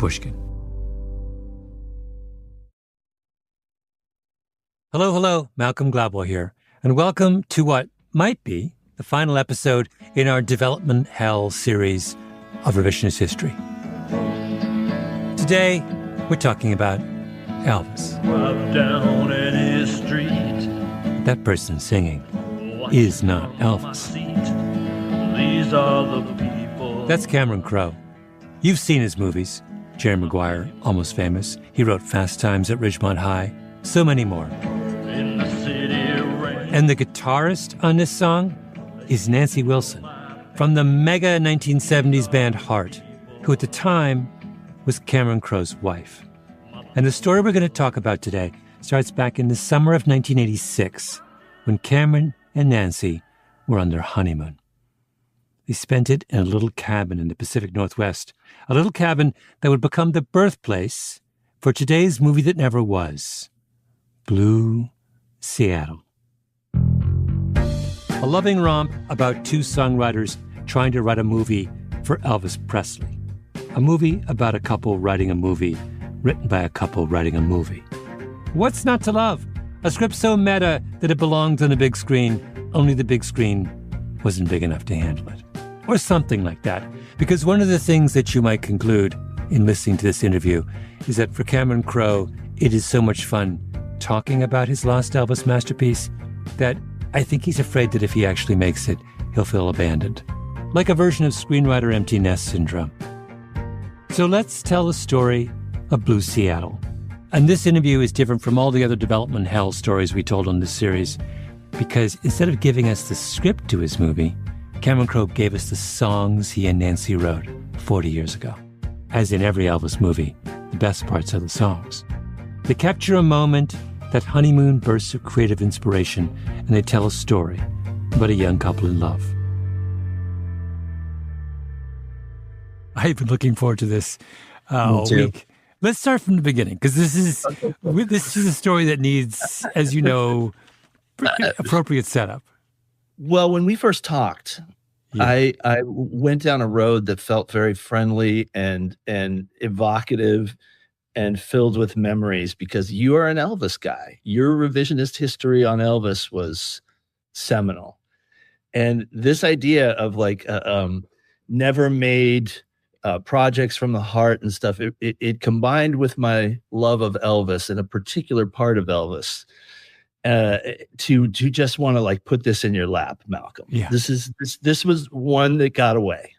Pushkin. Hello, Malcolm Gladwell here, and welcome to what might be the final episode in our Development Hell series of Revisionist History. Today, we're talking about Elvis. Down any street. That person singing is not Elvis. These are the people. That's Cameron Crowe. You've seen his movies. Jerry Maguire, Almost Famous. He wrote Fast Times at Ridgemont High. So many more. In the city rain. And the guitarist on this song is Nancy Wilson from the mega 1970s band Heart, who at the time was Cameron Crowe's wife. And the story we're going to talk about today starts back in the summer of 1986 when Cameron and Nancy were on their honeymoon. They spent it in a little cabin in the Pacific Northwest, a little cabin that would become the birthplace for today's movie that never was, Blue Seattle. A loving romp about two songwriters trying to write a movie for Elvis Presley. A movie about a couple writing a movie, written by a couple writing a movie. What's not to love? A script so meta that it belonged on the big screen, only the big screen wasn't big enough to handle it. Or something like that. Because one of the things that you might conclude in listening to this interview is that for Cameron Crowe, it is so much fun talking about his lost Elvis masterpiece that I think he's afraid that if he actually makes it, he'll feel abandoned. Like a version of screenwriter empty nest syndrome. So let's tell the story of Blue Seattle. And this interview is different from all the other development hell stories we told on this series, because instead of giving us the script to his movie, Cameron Crowe gave us the songs he and Nancy wrote 40 years ago. As in every Elvis movie, the best parts are the songs. They capture a moment, that honeymoon burst of creative inspiration, and they tell a story about a young couple in love. I've been looking forward to this all week. Let's start from the beginning, because this is a story that needs, as you know, appropriate setup. Well, when we first talked, yeah. I went down a road that felt very friendly and evocative and filled with memories, because you are an Elvis guy. Your revisionist history on Elvis was seminal. And this idea of like never made projects from the heart and stuff, it combined with my love of Elvis and a particular part of Elvis to just want to like put this in your lap, Malcolm. Yeah. This was one that got away.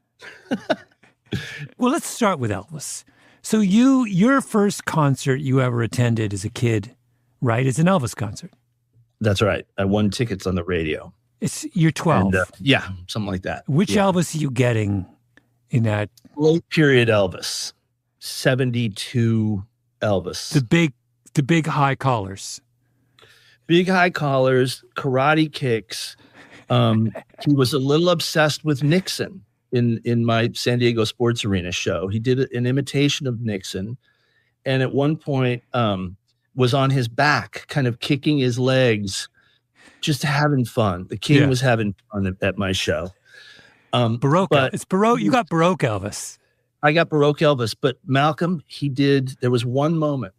Well, let's start with Elvis. So your first concert you ever attended as a kid, right, is an Elvis concert. That's right. I won tickets on the radio. You're 12. And, yeah, something like that. Which Elvis are you getting in that? Late period Elvis. 72 Elvis. The big high collars. Big high collars, karate kicks. He was a little obsessed with Nixon in my San Diego Sports Arena show. He did an imitation of Nixon, and at one point was on his back, kind of kicking his legs, just having fun. The king was having fun at my show. Baroque. It's Baroque. You got Baroque Elvis. I got Baroque Elvis, but Malcolm, there was one moment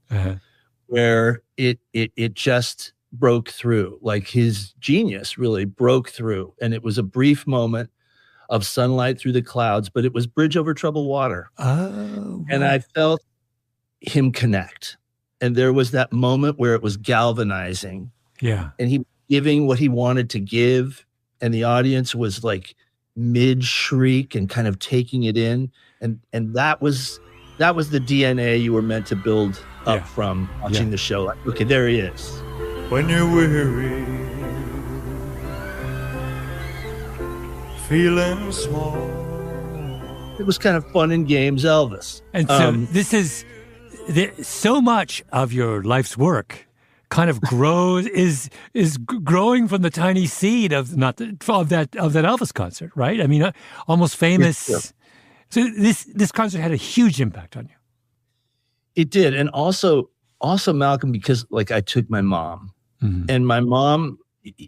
where it just broke through, like his genius really broke through. And it was a brief moment of sunlight through the clouds, but it was Bridge Over Troubled Water. Oh. And I felt him connect. And there was that moment where it was galvanizing. Yeah. And he was giving what he wanted to give. And the audience was like mid-shriek and kind of taking it in. And that was the DNA you were meant to build up from watching the show. Like, okay, there he is. When you're weary, feeling small. It was kind of fun and games Elvis. And so this is so much of your life's work kind of grows is growing from the tiny seed of that Elvis concert, right? I mean, Almost Famous. Yeah. So this concert had a huge impact on you. It did, and also Malcolm, because like I took my mom, and my mom,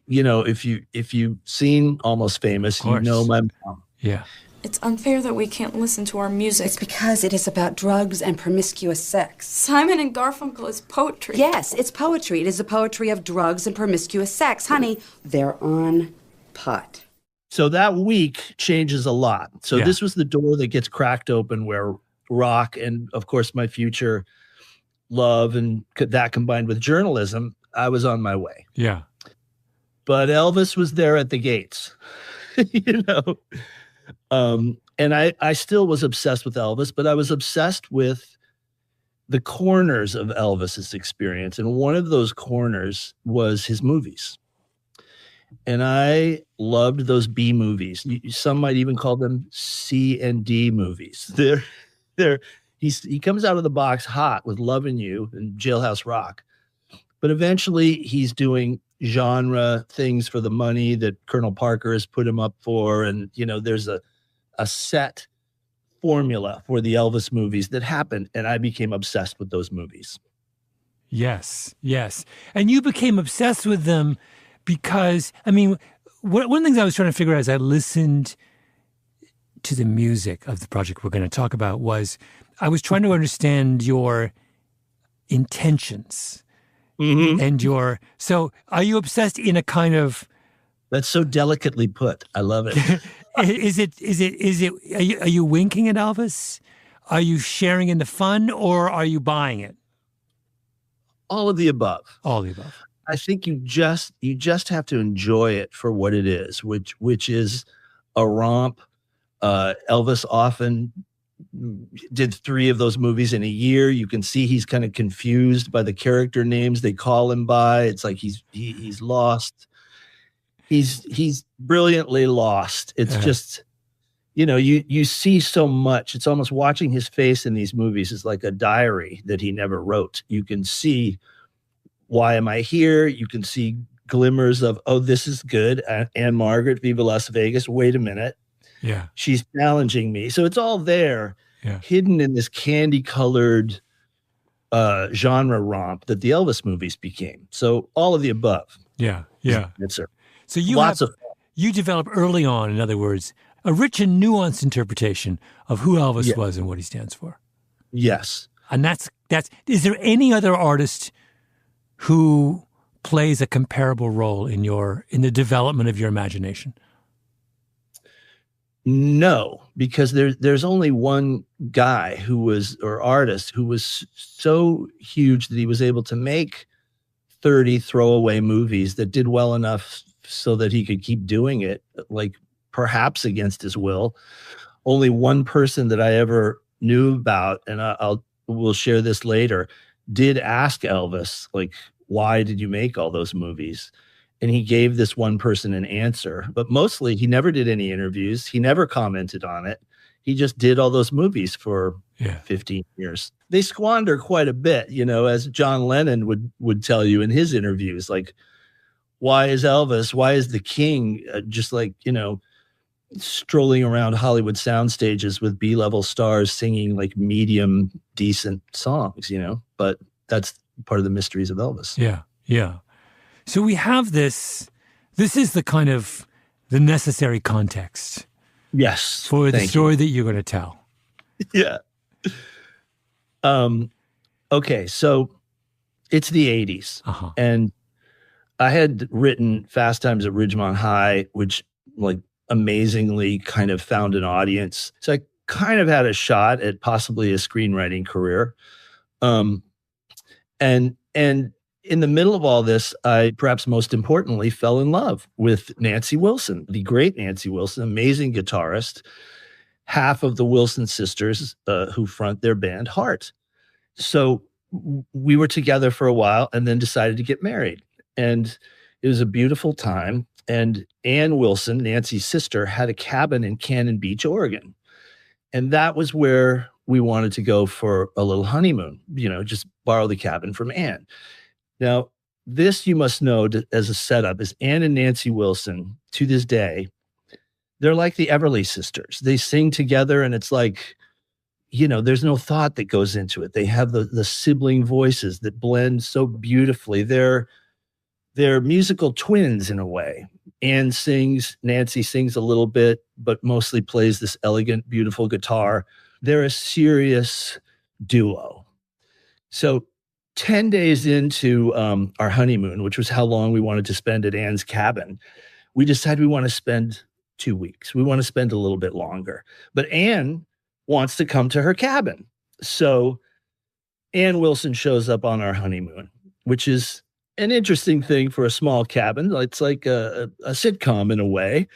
you know, if you've seen Almost Famous, you know my mom. Yeah. It's unfair that we can't listen to our music. It's because it is about drugs and promiscuous sex. Simon and Garfunkel is poetry. Yes, it's poetry. It is the poetry of drugs and promiscuous sex. Honey, they're on pot. So that week changes a lot. So this was the door that gets cracked open where rock and, of course, my future love and that combined with journalism, I was on my way. Yeah. But Elvis was there at the gates, and I still was obsessed with Elvis, but I was obsessed with the corners of Elvis's experience. And one of those corners was his movies. And I loved those B movies. Some might even call them C and D movies. He comes out of the box hot with Lovin' You and Jailhouse Rock. But eventually he's doing genre things for the money that Colonel Parker has put him up for. And, there's a set formula for the Elvis movies that happened. And I became obsessed with those movies. Yes, yes. And you became obsessed with them because, one of the things I was trying to figure out as I listened to the music of the project we're going to talk about was I was trying to understand your intentions. Mm-hmm. And so are you obsessed in a kind of... That's so delicately put. I love it. Are you winking at Elvis? Are you sharing in the fun or are you buying it? All of the above. All of the above. I think you just have to enjoy it for what it is, which is a romp. Elvis often did 3 of those movies in a year. You can see he's kind of confused by the character names they call him by. It's like he's lost. He's brilliantly lost. It's just, you see so much. It's almost watching his face in these movies is like a diary that he never wrote. You can see, why am I here? You can see glimmers of, oh, this is good. Anne Margaret, Viva Las Vegas. Wait a minute. Yeah. She's challenging me. So it's all there, hidden in this candy-colored genre romp that the Elvis movies became. So all of the above. Yeah, yeah. So you develop early on, in other words, a rich and nuanced interpretation of who Elvis was and what he stands for. Yes. And that's is there any other artist who plays a comparable role in the development of your imagination? No, because there's only one guy artist who was so huge that he was able to make 30 throwaway movies that did well enough so that he could keep doing it, like perhaps against his will. Only one person that I ever knew about, and we'll share this later, did ask Elvis, like, why did you make all those movies? And he gave this one person an answer, but mostly he never did any interviews. He never commented on it. He just did all those movies for 15 years. They squander quite a bit, as John Lennon would tell you in his interviews, like, why is the king just like, strolling around Hollywood sound stages with B-level stars singing like medium decent songs, but that's part of the mysteries of Elvis. Yeah. Yeah. So we have this is the kind of the necessary context. Yes. For the story that you're going to tell. Yeah. Okay. So it's the 80s. Uh-huh. And I had written Fast Times at Ridgemont High, which like amazingly kind of found an audience. So I kind of had a shot at possibly a screenwriting career. And in the middle of all this, I perhaps most importantly fell in love with Nancy Wilson, the great Nancy Wilson, amazing guitarist, half of the Wilson sisters who front their band Heart. So we were together for a while and then decided to get married. And it was a beautiful time. And Ann Wilson, Nancy's sister, had a cabin in Cannon Beach, Oregon. And that was where we wanted to go for a little honeymoon, just borrow the cabin from Ann. Now, this you must know as a setup is Ann and Nancy Wilson, to this day, they're like the Everly Sisters. They sing together and it's like, there's no thought that goes into it. They have the sibling voices that blend so beautifully. They're musical twins in a way. Anne sings, Nancy sings a little bit, but mostly plays this elegant, beautiful guitar. They're a serious duo. So 10 days into our honeymoon, which was how long we wanted to spend at Anne's cabin, we decided we want to spend 2 weeks. We want to spend a little bit longer. But Anne wants to come to her cabin. So Ann Wilson shows up on our honeymoon, which is an interesting thing for a small cabin. It's like a sitcom in a way.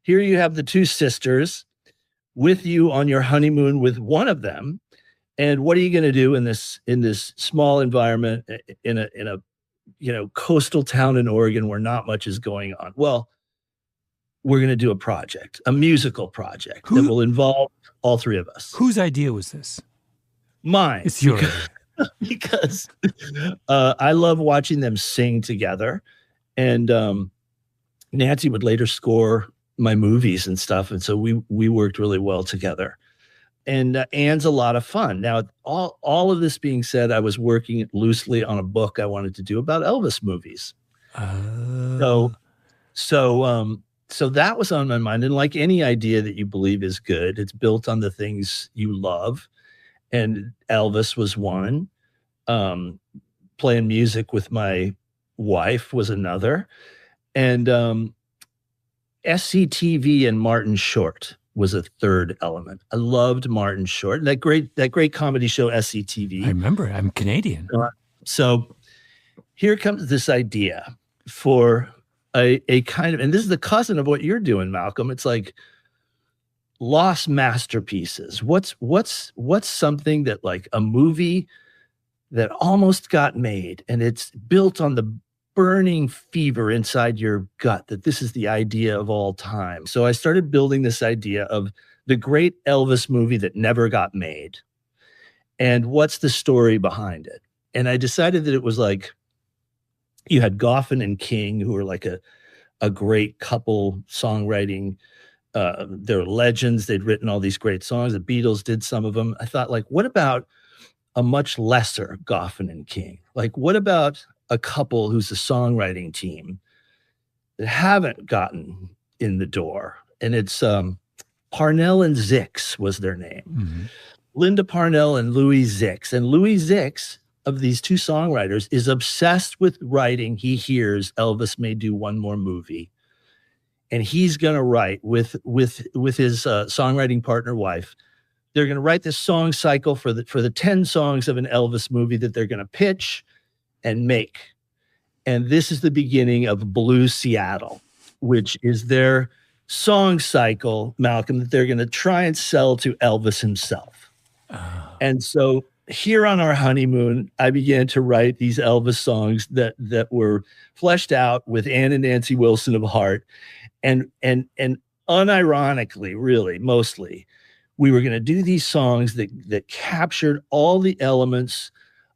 Here you have the two sisters with you on your honeymoon with one of them. And what are you going to do in this small environment in a coastal town in Oregon where not much is going on? Well, we're going to do a musical project that will involve all three of us. Whose idea was this? Mine. It's yours. Because I love watching them sing together. And Nancy would later score my movies and stuff. And so we worked really well together. And Anne's a lot of fun. Now, all of this being said, I was working loosely on a book I wanted to do about Elvis movies. So that was on my mind. And like any idea that you believe is good, it's built on the things you love. And Elvis was one. Playing music with my wife was another. And SCTV and Martin Short was a third element. I loved Martin Short. That great comedy show, SCTV. I remember. I'm Canadian. So here comes this idea for a kind of, and this is the cousin of what you're doing, Malcolm. It's like lost masterpieces. What's something that like a movie that almost got made and it's built on the burning fever inside your gut that this is the idea of all time. So I started building this idea of the great Elvis movie that never got made. And what's the story behind it? And I decided that it was like, you had Goffin and King, who were like a great couple songwriting. They're legends. They'd written all these great songs. The Beatles did some of them. I thought, like, what about a much lesser Goffin and King? Like, what about a couple who's a songwriting team that haven't gotten in the door? And it's Parnell and Zix was their name. Mm-hmm. Linda Parnell and Louis Zix. And Louis Zix, of these two songwriters, is obsessed with writing. He hears Elvis may do one more movie. And he's going to write with his songwriting partner wife. They're going to write this song cycle for the 10 songs of an Elvis movie that they're going to pitch and make. And this is the beginning of Blue Seattle, which is their song cycle, Malcolm, that they're going to try and sell to Elvis himself. And so here on our honeymoon, I began to write these Elvis songs that were fleshed out with Ann and Nancy Wilson of heart. And unironically, really, mostly, we were going to do these songs that captured all the elements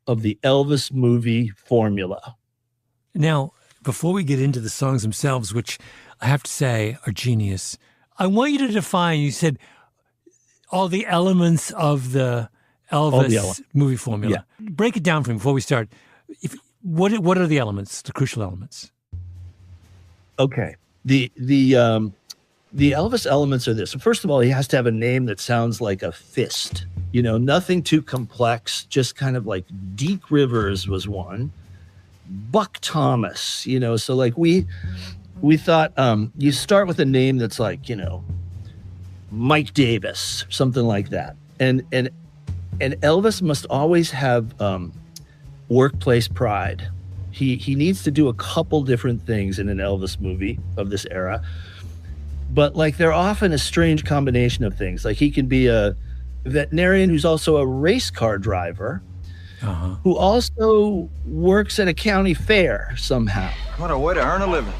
of the Elvis movie formula. Now, before we get into the songs themselves, which I have to say are genius, I want you to define, you said, all the elements of the Elvis movie formula. Yeah. Break it down for me before we start. What are the elements, the crucial elements? Okay. The Elvis elements are this. So first of all, he has to have a name that sounds like a fist. You know, nothing too complex, just kind of like Deke Rivers was one. Buck Thomas, you know, so like we thought you start with a name that's like, you know, Mike Davis, something like that. And Elvis must always have workplace pride. He needs to do a couple different things in an Elvis movie of this era. But like they're often a strange combination of things. Like he can be a veterinarian who's also a race car driver, who also works at a county fair somehow. What a way to earn a living.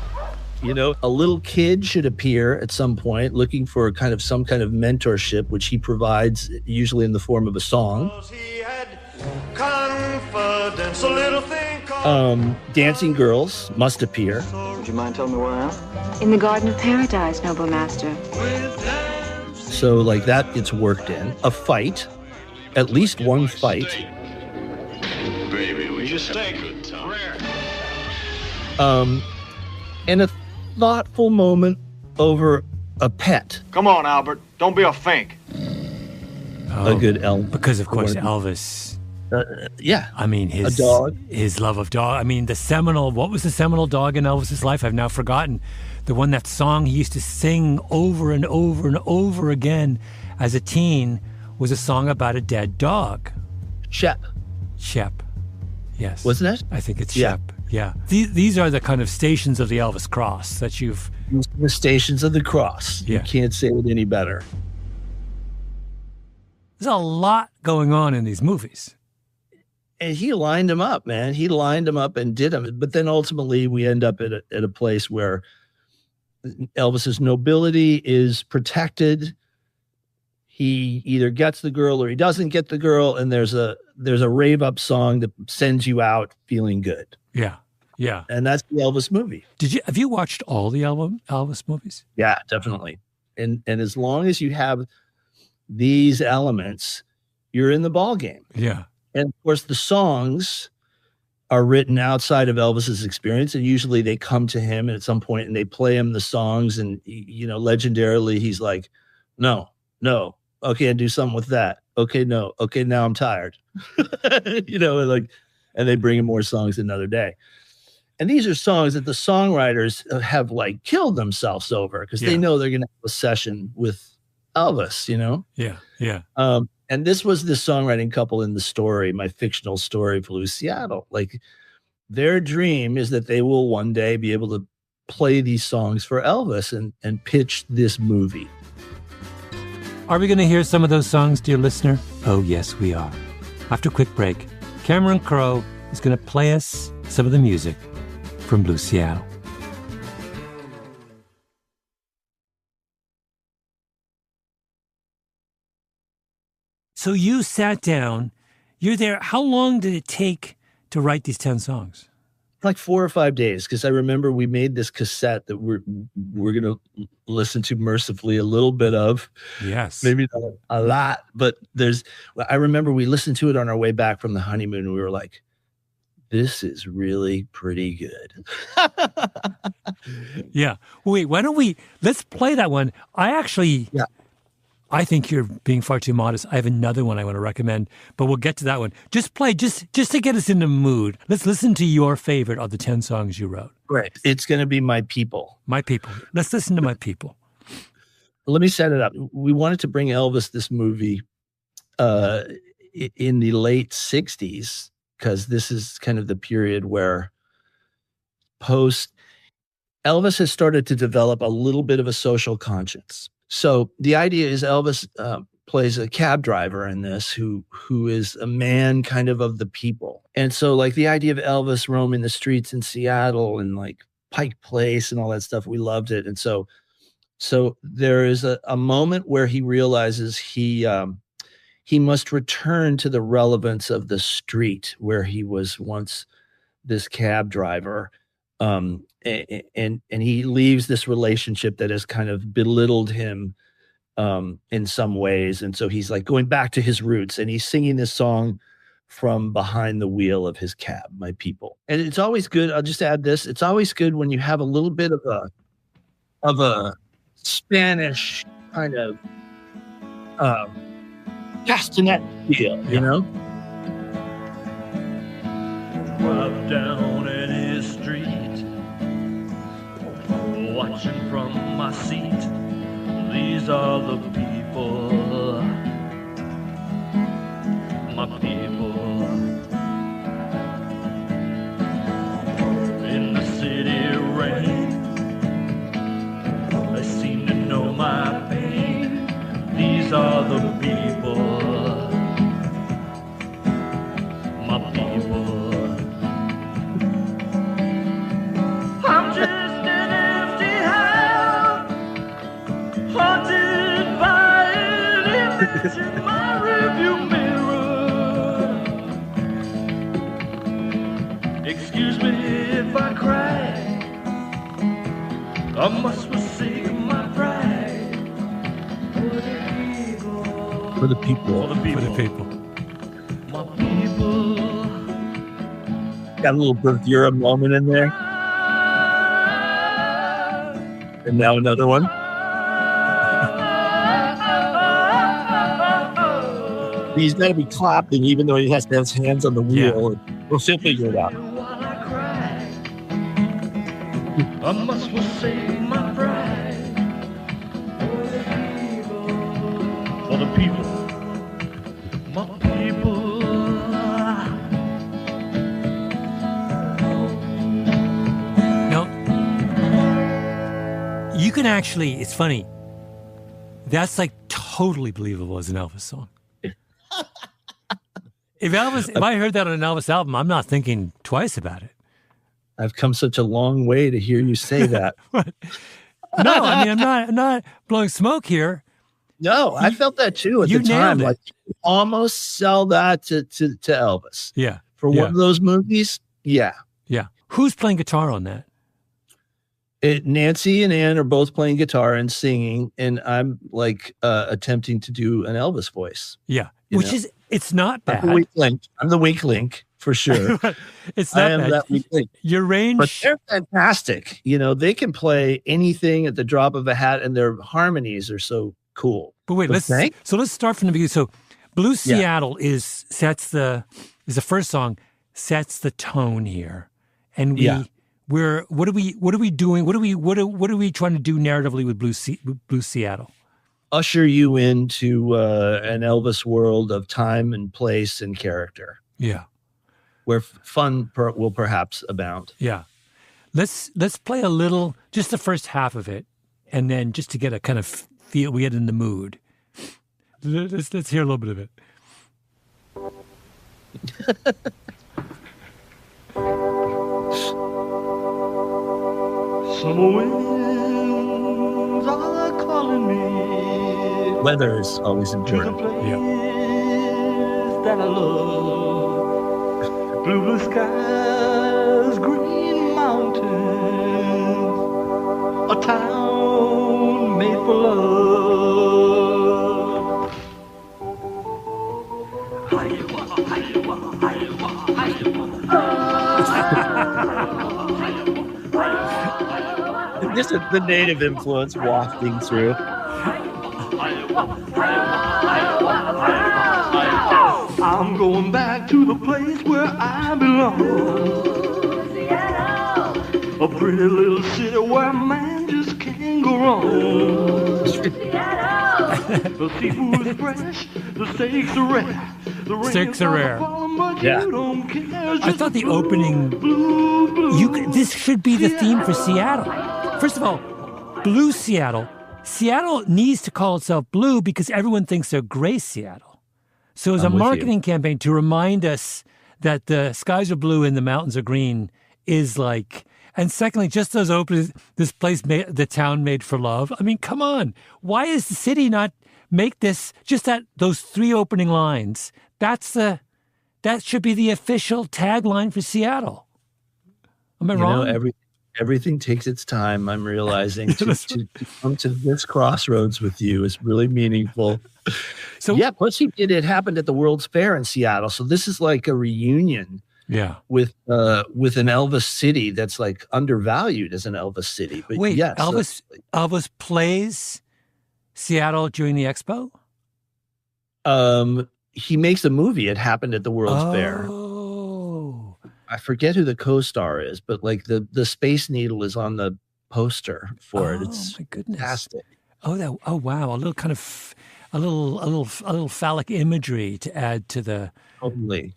You know, a little kid should appear at some point looking for some kind of mentorship, which he provides usually in the form of a song. He had confidence, a little thing called Dancing girls must appear. Would you mind telling me where I am? In the Garden of Paradise, noble master. So like that gets worked in. A fight, at least one fight. Baby, we just stay good time. And a thoughtful moment over a pet. Come on, Albert. Don't be a fink. A good Elvis. Because, of course, Elvis. Yeah. I mean, a dog. His love of dog. I mean, what was the seminal dog in Elvis's life? I've now forgotten. The one, that song he used to sing over and over and over again as a teen was a song about a dead dog. Shep. Yes. Wasn't it? I think it's Shep. Yeah. These are the kind of stations of the Elvis cross that you've... The stations of the cross. Yeah. You can't say it any better. There's a lot going on in these movies. And he lined them up, man. He lined them up and did them. But then ultimately we end up at a place where Elvis's nobility is protected. He either gets the girl or he doesn't get the girl. And there's a rave up song that sends you out feeling good. Yeah. Yeah. And that's the Elvis movie. Have you watched all the Elvis movies? Yeah, definitely. And as long as you have these elements, you're in the ball game. Yeah. And of course, the songs are written outside of Elvis's experience, and usually they come to him at some point and they play him the songs. And legendarily, he's like, "No, okay, do something with that. Okay, no, okay, now I'm tired." And they bring him more songs another day. And these are songs that the songwriters have like killed themselves over because they know they're going to have a session with Elvis. Yeah, yeah. And this was the songwriting couple in the story, my fictional story, Blue Seattle. Like, their dream is that they will one day be able to play these songs for Elvis and pitch this movie. Are we going to hear some of those songs, dear listener? Oh, yes, we are. After a quick break, Cameron Crowe is going to play us some of the music from Blue Seattle. So you sat down, you're there. How long did it take to write these 10 songs? Like 4 or 5 days, because I remember we made this cassette that we're going to listen to mercifully a little bit of. Yes. Maybe not a lot, but I remember we listened to it on our way back from the honeymoon, and we were like, this is really pretty good. Yeah. Wait, let's play that one. I think you're being far too modest. I have another one I want to recommend, but we'll get to that one. Just play, just to get us in the mood. Let's listen to your favorite of the 10 songs you wrote. Great. It's going to be My People. My People. Let's listen to My People. Let me set it up. We wanted to bring Elvis this movie in the late 60s, because this is kind of the period where Elvis has started to develop a little bit of a social conscience. So the idea is Elvis plays a cab driver in this who is a man kind of the people. And so like the idea of Elvis roaming the streets in Seattle and like Pike Place and all that stuff, we loved it. And so there is a moment where he realizes he must return to the relevance of the street where he was once this cab driver. And he leaves this relationship that has kind of belittled him in some ways. And so he's like going back to his roots, and he's singing this song from behind the wheel of his cab, My People. And it's always good. I'll just add this. It's always good when you have a little bit of a Spanish kind of castanet feel, you know? Drive down any street, watching from my seat. These are the people, my people. In the city rain, they seem to know my pain. These are the people, my people. I'm just an empty house, haunted by an image in my rearview mirror. Excuse me if I cry, I must forsake my pride. For the people. For the people. For the people. My people. Got a little Berthiera moment in there. And now another one. He's got to be clapping even though he has to have his hands on the wheel. Yeah. We'll still figure it out. I must forsake my pride for the people, my people. Now, you can actually, it's funny, that's like totally believable as an Elvis song. If I heard that on an Elvis album, I'm not thinking twice about it. I've come such a long way to hear you say that. No, I mean, I'm not blowing smoke here. No, I felt that too at the time. Like, you almost sell that to Elvis. Yeah. For one of those movies. Yeah. Yeah. Who's playing guitar on that? Nancy and Ann are both playing guitar and singing, and I'm like attempting to do an Elvis voice. Yeah. It's not bad. I'm the weak link for sure. It's not bad. That weak link. Your range. But they're fantastic. They can play anything at the drop of a hat, and their harmonies are so cool. But wait, let's start from the beginning. So Blue Seattle is the first song, sets the tone here. And what are we doing? What are we trying to do narratively with Blue Seattle? Usher you into an Elvis world of time and place and character. Yeah. Where fun will perhaps abound. Yeah. Let's play a little, just the first half of it, and then just to get a kind of feel, we get in the mood. Let's hear a little bit of it. Summer winds are calling me. Weather is always important. To the place that I love. Blue skies, green mountains, a town made for love. Just the native influence wafting through. I'm going back to the place where I belong. A pretty little city where man just can't go wrong. The seafood is fresh, the steaks are rare. Steaks are rare. Yeah. I thought the opening, this should be the theme for Seattle. First of all, Blue Seattle. Seattle needs to call itself blue because everyone thinks they're gray Seattle. So as a marketing campaign to remind us that the skies are blue and the mountains are green is like, and secondly, just those openings, this place, the town made for love. I mean, come on. Why is the city not make this, just those three opening lines? That should be the official tagline for Seattle. Am I wrong? Everything takes its time. I'm realizing to come to this crossroads with you is really meaningful. So plus it happened at the World's Fair in Seattle. So this is like a reunion. Yeah. With an Elvis city that's like undervalued as an Elvis city. But wait, yes, Elvis plays Seattle during the expo? He makes a movie. It happened at the World's Fair. I forget who the co-star is, but like the Space Needle is on the poster for it. It's my goodness. Fantastic. Oh wow, a little kind of a little phallic imagery to add to the totally.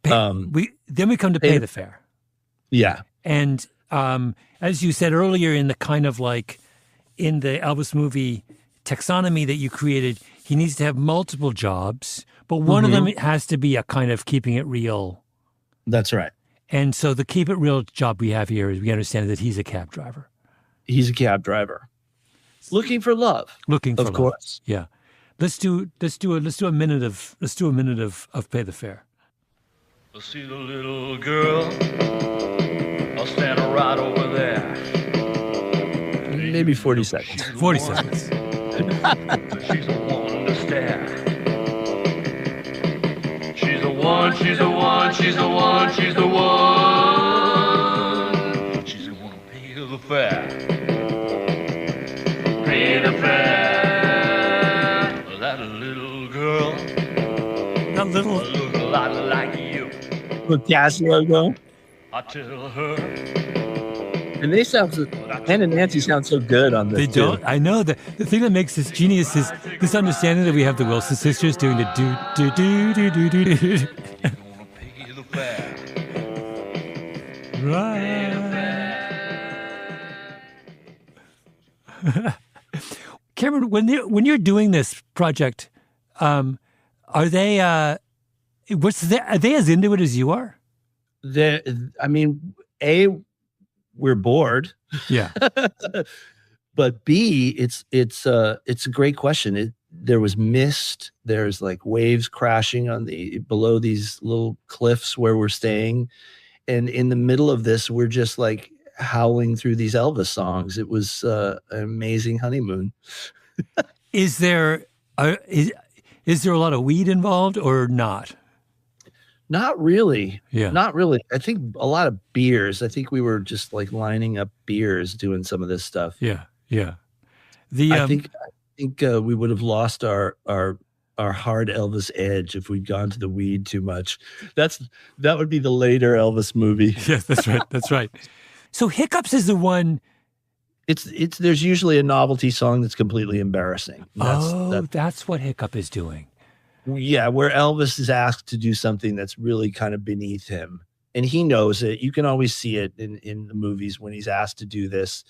Then we come to Pay the Fare. Yeah. And as you said earlier, in the kind of like in the Elvis movie taxonomy that you created, he needs to have multiple jobs, but one of them has to be a kind of keeping it real. That's right. And so the keep it real job we have here is we understand that he's a cab driver. He's a cab driver. Looking for love. Of course. Yeah. Let's do a minute of Pay the Fare. I'll see the little girl. I'll stand right over there. Maybe 40 seconds. 40 seconds. She's a one to stare. She's a one, she's a one, she's a one, she's the one. She's gonna pay the fare. With Casio go. I tell her. And they sound so, Ken and Nancy sound so good on this. They don't. I know the thing that makes this genius is this understanding that we have the Wilson sisters doing the do do do do do do do. Right. Cameron, when you're doing this project, are they are they as into it as you are? I mean, we're bored. Yeah. But B, it's a great question. There was mist. There's like waves crashing below these little cliffs where we're staying. And in the middle of this, we're just like howling through these Elvis songs. It was an amazing honeymoon. Is there a lot of weed involved or not? Not really. Yeah. Not really. I think a lot of beers. I think we were just like lining up beers doing some of this stuff. Yeah. Yeah. I think we would have lost our hard Elvis edge if we'd gone to the weed too much. That would be the later Elvis movie. Yes, that's right. That's right. So Hiccups is the one. There's usually a novelty song that's completely embarrassing. That's what Hiccup is doing. Yeah, where Elvis is asked to do something that's really kind of beneath him. And he knows it. You can always see it in the movies when he's asked to do this,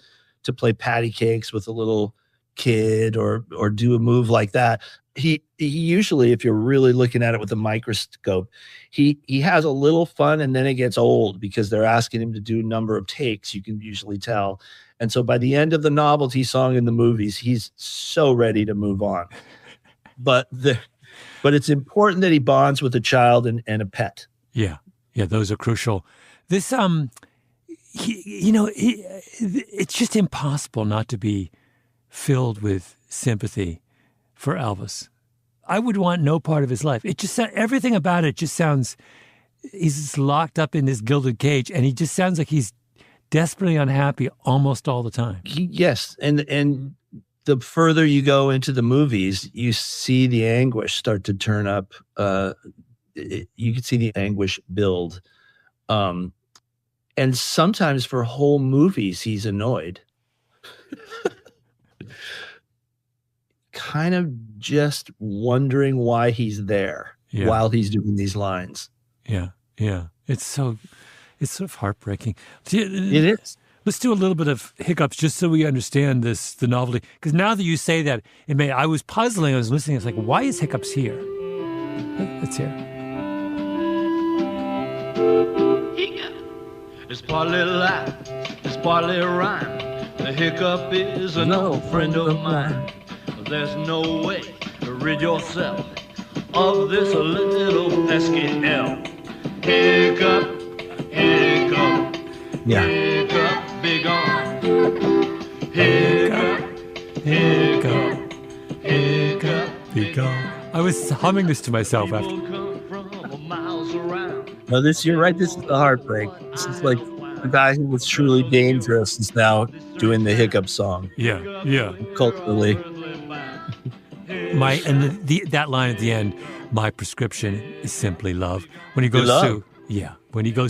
to play patty cakes with a little kid or do a move like that. He usually, if you're really looking at it with a microscope, he has a little fun, and then it gets old because they're asking him to do a number of takes. You can usually tell. And so by the end of the novelty song in the movies, he's so ready to move on. But it's important that he bonds with a child and a pet. Yeah. Yeah. Those are crucial. This, it's just impossible not to be filled with sympathy for Elvis. I would want no part of his life. It just, everything about it just sounds, he's just locked up in this gilded cage, and he just sounds like he's desperately unhappy almost all the time. Yes. And the further you go into the movies, you see the anguish start to turn up. You can see the anguish build. And sometimes for whole movies, he's annoyed. Kind of just wondering why he's there while he's doing these lines. Yeah. Yeah. It's sort of heartbreaking. It is. Let's do a little bit of Hiccups just so we understand the novelty. Because now that you say that, I was puzzling. I was listening. I was like, why is Hiccups here? Let's hear. It's partly lie, it's partly rhyme. The hiccup is an old friend of mine. There's no way to rid yourself of this little pesky elf. Hiccup, hiccup, hiccup, be gone. Hiccup, hiccup, hiccup, be gone. I was humming this to myself after. No, you're right. This is the heartbreak. This is like the guy who was truly dangerous is now doing the Hiccup song. Yeah, yeah. Culturally. That line at the end, my prescription is simply love. When he goes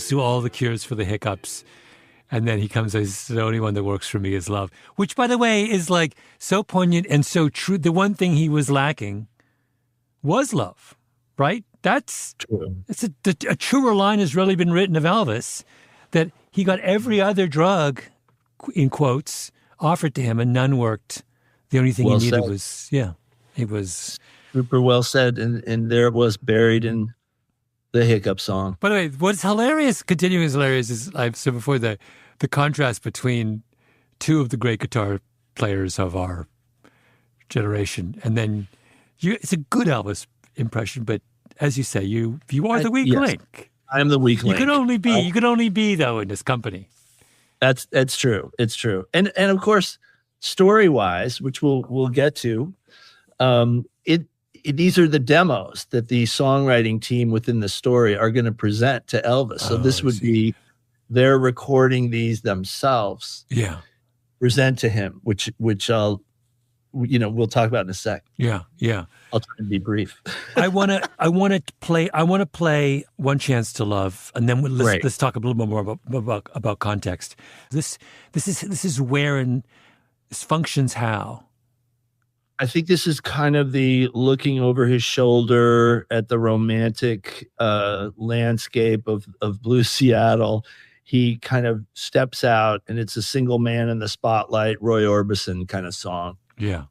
through all the cures for the hiccups, and then he comes as the only one that works for me is love, which, by the way, is like so poignant and so true. The one thing he was lacking was love, right? That's true. It's a truer line has really been written of Elvis, that he got every other drug, in quotes, offered to him, and none worked. The only thing he needed was, it was super well said, and there it was buried in the Hiccup song. By the way, what's hilarious, continuing is hilarious, is I've said before the contrast between two of the great guitar players of our generation, and then it's a good Elvis impression, but as you say, you are the weak link. I am the weak link. You could only be though in this company. That's true. It's true. And of course, story-wise, which we'll get to, these are the demos that the songwriting team within the story are going to present to Elvis. So this would be they're recording these themselves. Yeah. Present to him, which I'll we'll talk about in a sec. Yeah. I'll try and be brief. I want to play One Chance to Love, and then let's talk a little bit more about context. This is where and this functions how. I think this is kind of the looking over his shoulder at the romantic landscape of Blue Seattle. He kind of steps out, and it's a single man in the spotlight, Roy Orbison kind of song. Yeah.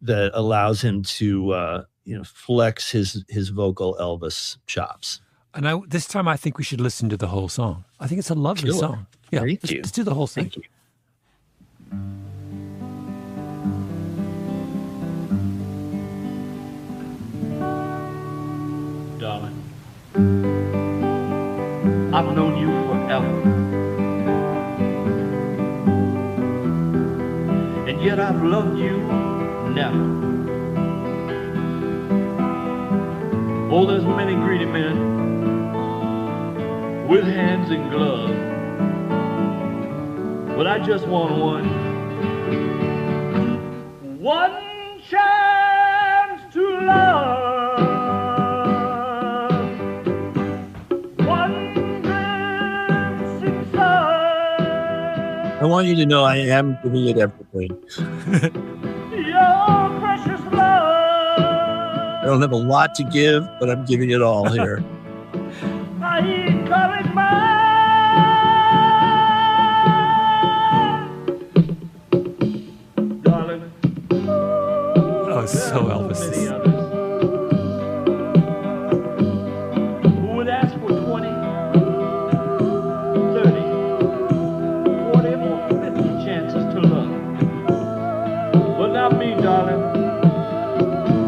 That allows him to flex his vocal Elvis chops. And this time I think we should listen to the whole song. I think it's a lovely song. Yeah, let's do the whole thing. Thank you. Darling, I've known you forever, and yet I've loved you never. Oh, there's many greedy men with hands in gloves, but I just want one chance to love, one glimpsing sun. I want you to know I am giving it everything. Your precious love. I don't have a lot to give, but I'm giving it all here. I call it mine. Darling. Oh, so Elvis. Many others who would ask for 20, 30, 40, or 50 chances to love. But not me, darling.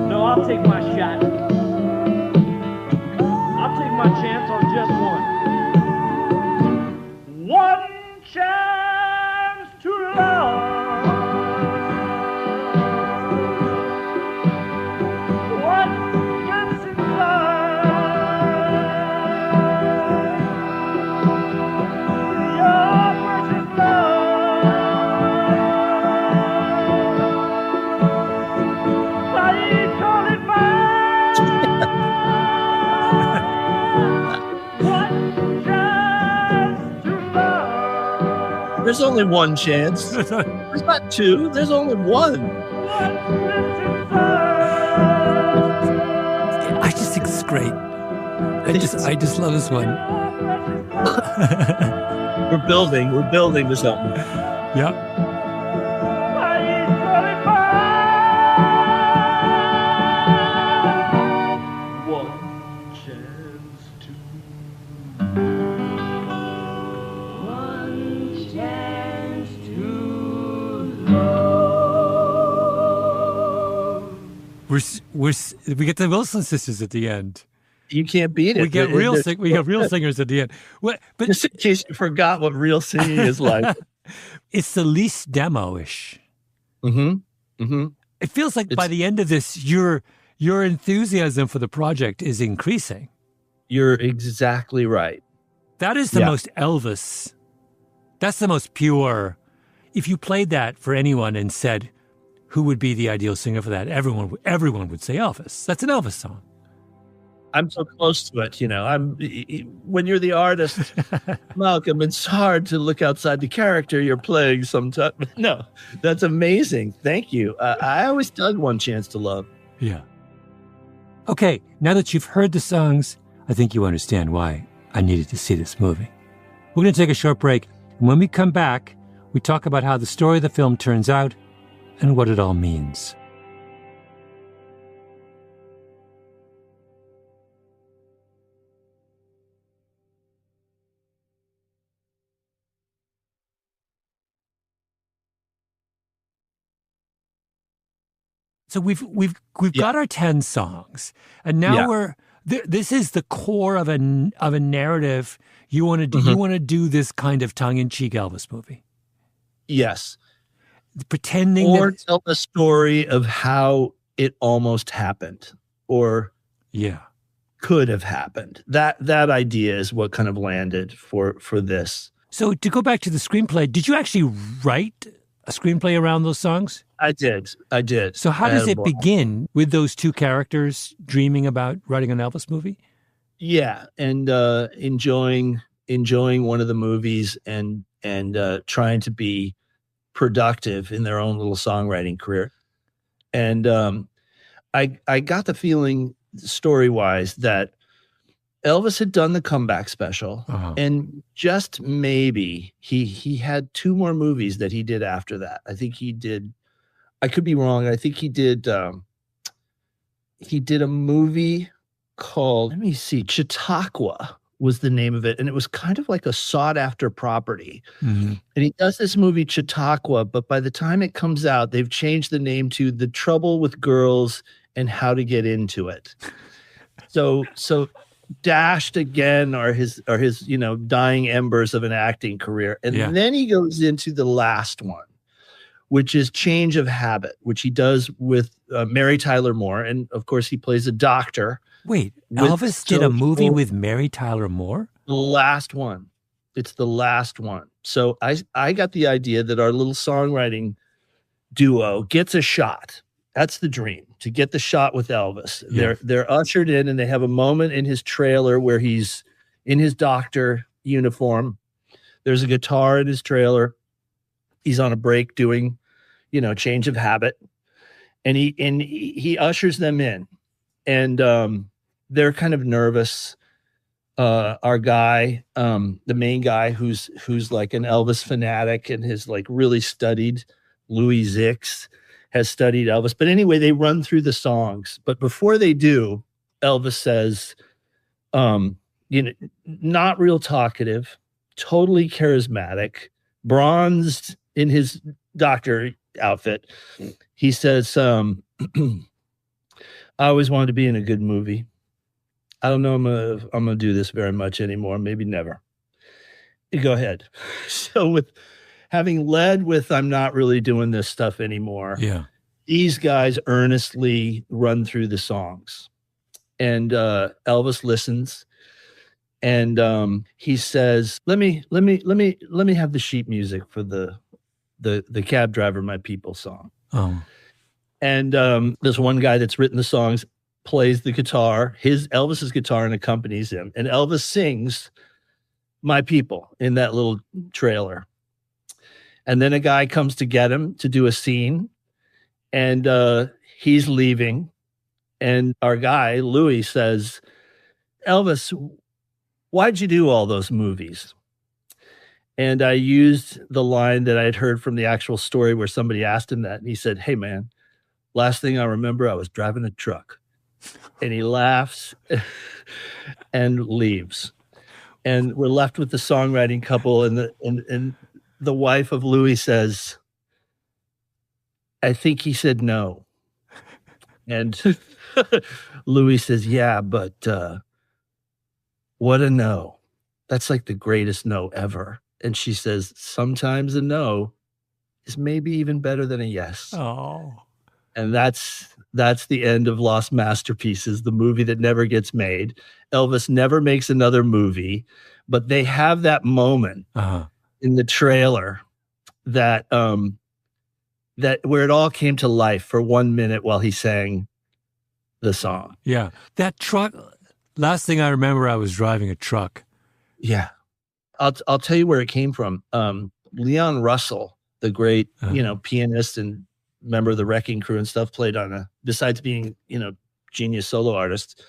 No, I'll take my shot. I'll take my chance on just one. One chance to love. One glimpse in love. Your precious love. I call it mine. One chance to love. There's only one chance. There's not two. There's only one. One glimpse in love. I just think it's great. I just love this one. We're building this album. Yeah. I call it mine. One chance to. One chance to love. We get the Wilson sisters at the end. You can't beat it. We get real singers at the end. But Just in case you forgot what real singing is like. it's the least demo-ish. Mm-hmm. Mm-hmm. It feels like by the end of this, your enthusiasm for the project is increasing. You're exactly right. That is the most Elvis. That's the most pure. If you played that for anyone and said, who would be the ideal singer for that? Everyone would say Elvis. That's an Elvis song. I'm so close to it, when you're the artist, Malcolm, it's hard to look outside the character you're playing sometimes. No, that's amazing. Thank you. I always dug One Chance to Love. Yeah. Okay, now that you've heard the songs, I think you understand why I needed to see this movie. We're going to take a short break, and when we come back, we talk about how the story of the film turns out and what it all means. So we've got our 10 songs, and now this is the core of a narrative. You want to do you want to do this kind of tongue-in-cheek Elvis movie? Yes, pretending or tell the story of how it almost happened, or could have happened. That idea is what kind of landed for this. So to go back to the screenplay, did you actually write a screenplay around those songs? I did. So how does it begin with those two characters dreaming about writing an Elvis movie? Yeah, and enjoying one of the movies and trying to be productive in their own little songwriting career. And I got the feeling, story-wise, that Elvis had done the comeback special, and just maybe he had two more movies that he did after that. I think he did. I could be wrong. I think he did. He did a movie called, let me see, Chautauqua was the name of it, and it was kind of like a sought-after property. Mm-hmm. And he does this movie Chautauqua, but by the time it comes out, they've changed the name to The Trouble with Girls and How to Get Into It. So dashed again are his dying embers of an acting career. And then he goes into the last one, which is Change of Habit, which he does with Mary Tyler Moore. And of course, he plays a doctor. Wait, Elvis did a movie with Mary Tyler Moore? The last one. It's the last one. So I got the idea that our little songwriting duo gets a shot. That's the dream, to get the shot with Elvis. Yeah. They're ushered in, and they have a moment in his trailer where he's in his doctor uniform. There's a guitar in his trailer. He's on a break doing, Change of Habit. And he ushers them in. And they're kind of nervous. Our guy, the main guy who's like an Elvis fanatic and has like really studied Louis Zix, has studied Elvis. But anyway, they run through the songs. But before they do, Elvis says, not real talkative, totally charismatic, bronzed in his doctor outfit. He says, I always wanted to be in a good movie. I don't know I'm gonna do this very much anymore. Maybe never. Go ahead. So with having led with I'm not really doing this stuff anymore. Yeah. These guys earnestly run through the songs. And Elvis listens. And he says, let me have the sheet music for the cab driver, my people song. Oh. And this one guy that's written the songs plays the guitar, Elvis's guitar, and accompanies him. And Elvis sings My People in that little trailer. And then a guy comes to get him to do a scene, and he's leaving. And our guy, Louis, says, Elvis, why'd you do all those movies? And I used the line that I had heard from the actual story where somebody asked him that. And he said, hey, man, last thing I remember, I was driving a truck. And he laughs and leaves. And we're left with the songwriting couple. And the wife of Louis says, I think he said no. And Louis says, yeah, but what a no. That's like the greatest no ever. And she says, sometimes a no is maybe even better than a yes. Oh. And that's the end of Lost Masterpieces, the movie that never gets made. Elvis never makes another movie, but they have that moment in the trailer that where it all came to life for 1 minute while he sang the song. Yeah. That truck, last thing I remember, I was driving a truck. Yeah. I'll tell you where it came from. Leon Russell, the great, pianist and member of the Wrecking Crew and stuff, played on besides being, genius solo artist,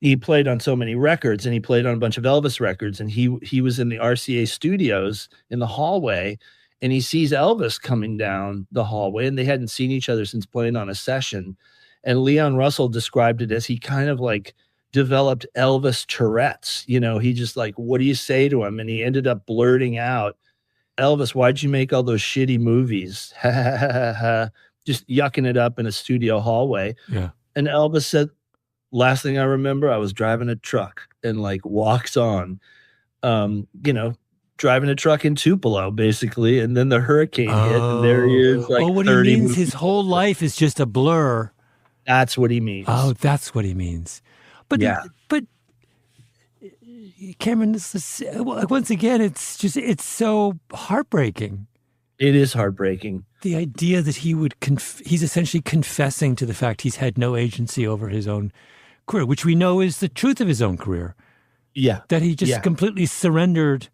he played on so many records, and he played on a bunch of Elvis records. And he was in the RCA studios in the hallway, and he sees Elvis coming down the hallway, and they hadn't seen each other since playing on a session. And Leon Russell described it as he kind of like developed Elvis Tourette's. He just like, what do you say to him? And he ended up blurting out, Elvis, why'd you make all those shitty movies? Just yucking it up in a studio hallway. Yeah. And Elvis said, last thing I remember, I was driving a truck, and like walks on, driving a truck in Tupelo, basically. And then the hurricane hit, and there he is. Like, what he means, his whole life is just a blur. That's what he means. Oh, that's what he means. But yeah. But Cameron, once again, it's so heartbreaking. It is heartbreaking. The idea that he would, he's essentially confessing to the fact he's had no agency over his own career, which we know is the truth of his own career. Yeah. That he just completely surrendered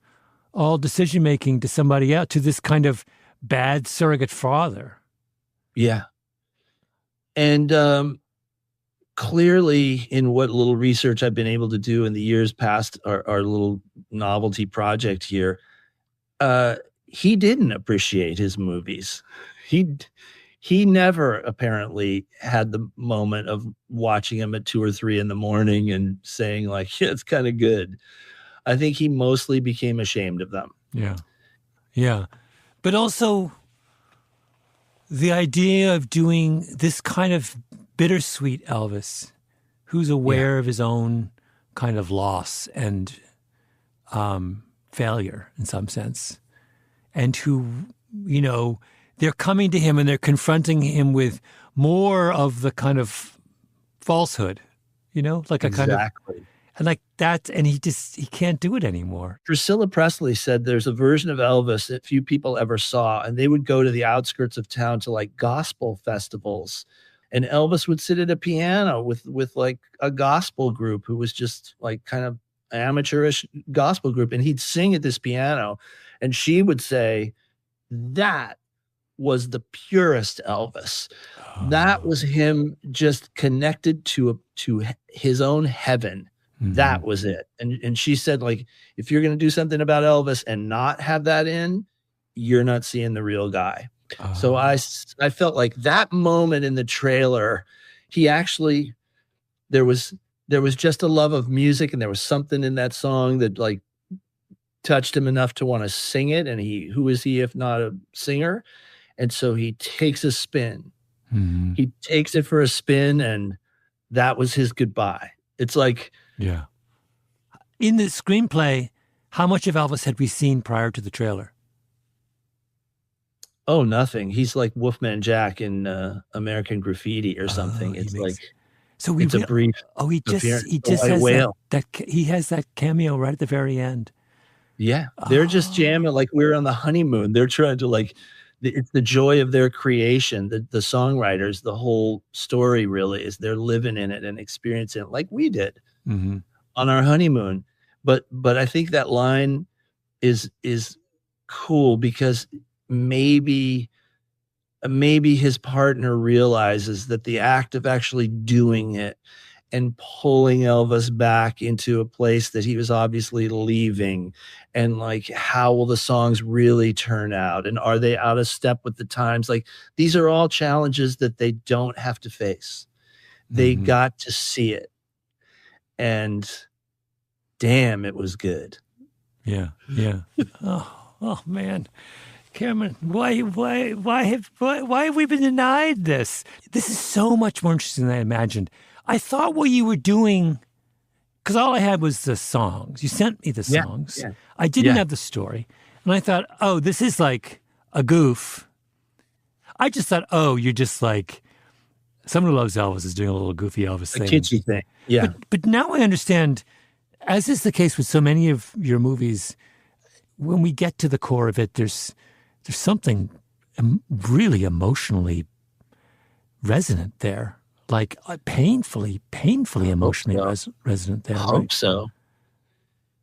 all decision-making to somebody else, to this kind of bad surrogate father. Yeah. And clearly, in what little research I've been able to do in the years past our little novelty project here, he didn't appreciate his movies. He never apparently had the moment of watching him at 2 or 3 in the morning and saying like, yeah, it's kind of good. I think he mostly became ashamed of them. Yeah. Yeah. But also the idea of doing this kind of bittersweet Elvis, who's aware of his own kind of loss and failure in some sense, and who, you know, they're coming to him and they're confronting him with more of the kind of falsehood, you know, like a kind of, and like that, and he can't do it anymore. Priscilla Presley said there's a version of Elvis that few people ever saw, and they would go to the outskirts of town to like gospel festivals, and Elvis would sit at a piano with like a gospel group who was just like kind of amateurish gospel group, and he'd sing at this piano, and she would say that was the purest Elvis. That was him just connected to his own heaven. Mm-hmm. That was it. And she said, like, if you're going to do something about Elvis and not have that in, you're not seeing the real guy. So I felt like that moment in the trailer, he actually, there was just a love of music, and there was something in that song that like touched him enough to want to sing it. And who is he if not a singer? And so he takes a spin. Mm-hmm. He takes it for a spin, and that was his goodbye. It's like, yeah. In the screenplay, how much of Elvis had we seen prior to the trailer? Oh, nothing. He's like Wolfman Jack in American Graffiti or something. It's like, so it's a brief. Oh, he just has that he has that cameo right at the very end. Yeah, they're just jamming like we're on the honeymoon. They're trying to like. It's the joy of their creation. The songwriters, the whole story really is they're living in it and experiencing it like we did on our honeymoon. But I think that line is cool because maybe his partner realizes that the act of actually doing it and pulling Elvis back into a place that he was obviously leaving, and like, how will the songs really turn out? And are they out of step with the times? Like, these are all challenges that they don't have to face. They got to see it. And damn, it was good. Yeah. Yeah. Oh man. Cameron, why have we been denied this? This is so much more interesting than I imagined. I thought what you were doing, because all I had was the songs. You sent me the songs. Yeah. I didn't have the story. And I thought, oh, this is like a goof. I just thought, oh, you're just like, someone who loves Elvis is doing a little goofy Elvis thing. A kitschy thing. Yeah. But now I understand, as is the case with so many of your movies, when we get to the core of it, there's something really emotionally resonant there. Like painfully emotionally resonant there. I hope so.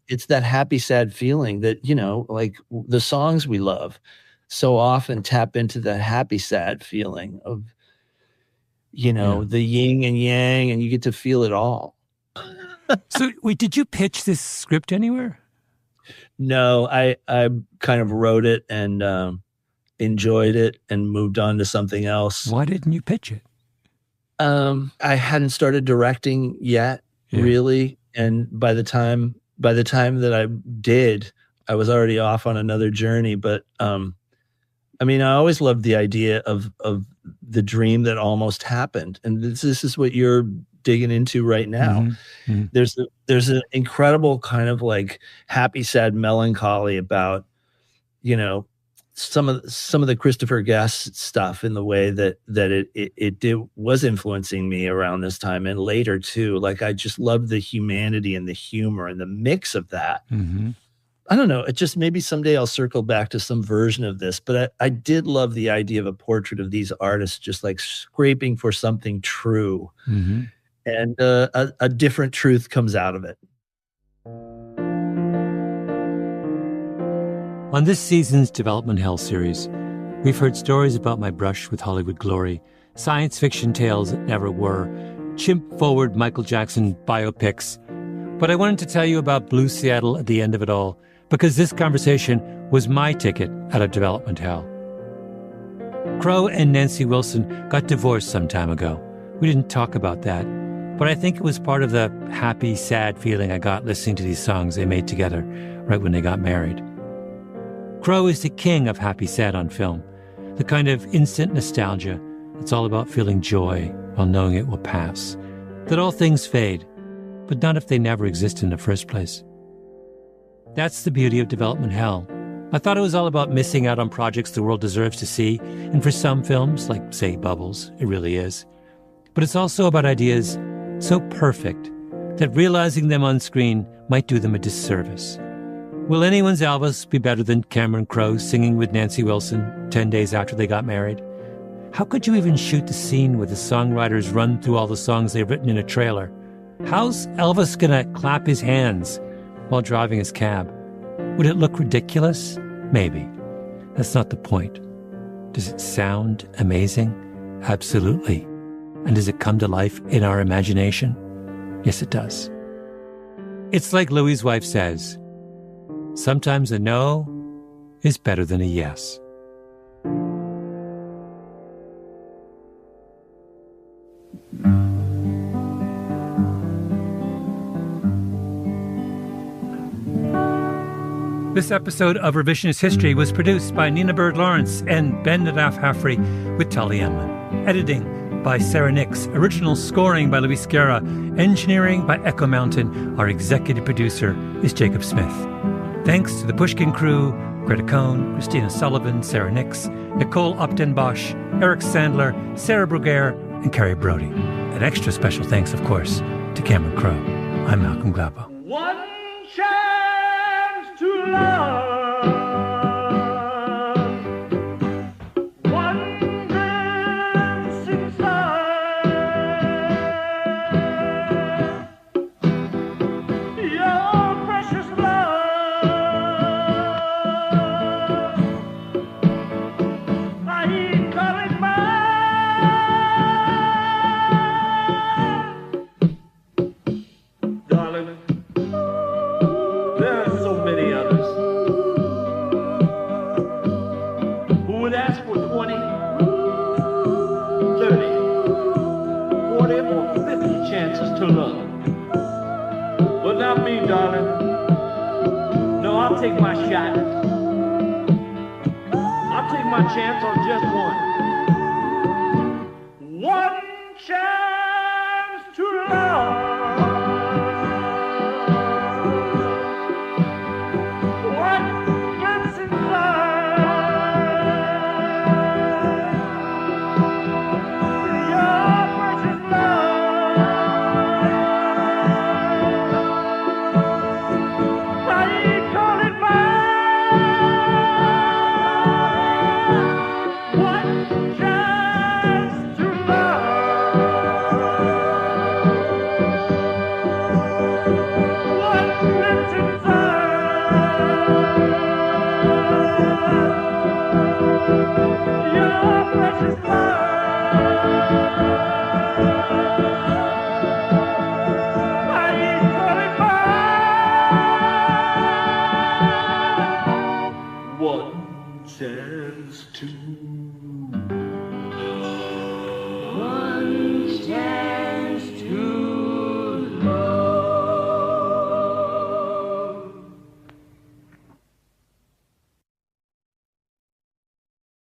It's that happy, sad feeling that, you know, like the songs we love so often tap into that happy, sad feeling of, you know, the yin and yang, and you get to feel it all. So wait, did you pitch this script anywhere? No, I kind of wrote it and enjoyed it and moved on to something else. Why didn't you pitch it? I hadn't started directing yet, really. And by the time that I did, I was already off on another journey. But, I mean, I always loved the idea of the dream that almost happened. And this is what you're digging into right now. Mm-hmm. There's an incredible kind of like happy, sad melancholy about, you know, some of the Christopher Guest stuff in the way that it was influencing me around this time and later too. Like, I just loved the humanity and the humor and the mix of that. Mm-hmm. I don't know. It just maybe someday I'll circle back to some version of this. But I did love the idea of a portrait of these artists just like scraping for something true. Mm-hmm. And a different truth comes out of it. On this season's Development Hell series, we've heard stories about my brush with Hollywood glory, science fiction tales that never were, chimp-forward Michael Jackson biopics. But I wanted to tell you about Blue Seattle at the end of it all, because this conversation was my ticket out of development hell. Crow and Nancy Wilson got divorced some time ago. We didn't talk about that, but I think it was part of the happy, sad feeling I got listening to these songs they made together right when they got married. Crow is the king of happy sad on film, the kind of instant nostalgia that's all about feeling joy while knowing it will pass, that all things fade, but not if they never exist in the first place. That's the beauty of development hell. I thought it was all about missing out on projects the world deserves to see, and for some films, like, say, Bubbles, it really is. But it's also about ideas so perfect that realizing them on screen might do them a disservice. Will anyone's Elvis be better than Cameron Crowe singing with Nancy Wilson 10 days after they got married? How could you even shoot the scene where the songwriters run through all the songs they've written in a trailer? How's Elvis gonna clap his hands while driving his cab? Would it look ridiculous? Maybe. That's not the point. Does it sound amazing? Absolutely. And does it come to life in our imagination? Yes, it does. It's like Louis' wife says, sometimes a no is better than a yes. This episode of Revisionist History was produced by Nina Bird-Lawrence and Ben Nadaf Hafri with Tully Emlin. Editing by Sarah Nix. Original scoring by Luis Guerra. Engineering by Echo Mountain. Our executive producer is Jacob Smith. Thanks to the Pushkin crew, Greta Cohn, Christina Sullivan, Sarah Nix, Nicole Upton-Bosch, Eric Sandler, Sarah Bruguiere, and Carrie Brody. An extra special thanks, of course, to Cameron Crowe. I'm Malcolm Gladwell. One chance to love. One glance inside. Your precious love. I call it mine. Darling. There are so many others who would ask for 20, 30, 40, or 50 chances to love. But not me, darling. No, I'll take my shot. I'll take my chance on just one. One chance to love. One chance.